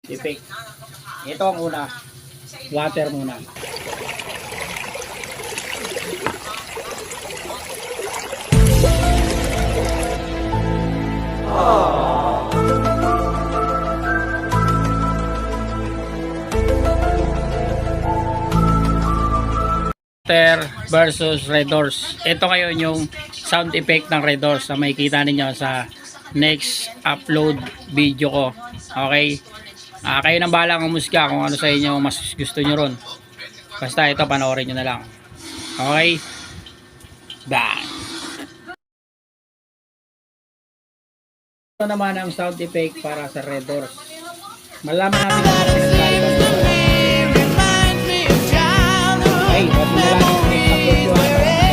Effect. Ito ang una. Water muna. Water versus Red Doors. Ito ngayon yung sound effect ng Red Doors na makikita ninyo sa next upload video ko. Okay? Kayo nang bahala umusga kung ano sa inyo mas gusto nyo ron. Basta ito panoorin nyo na lang. Okay? Bang! Ito naman ang sound effect para sa Red Doors. Malaman natin kung ano pinagkaiba nito. Okay, wag mo na lang i-upload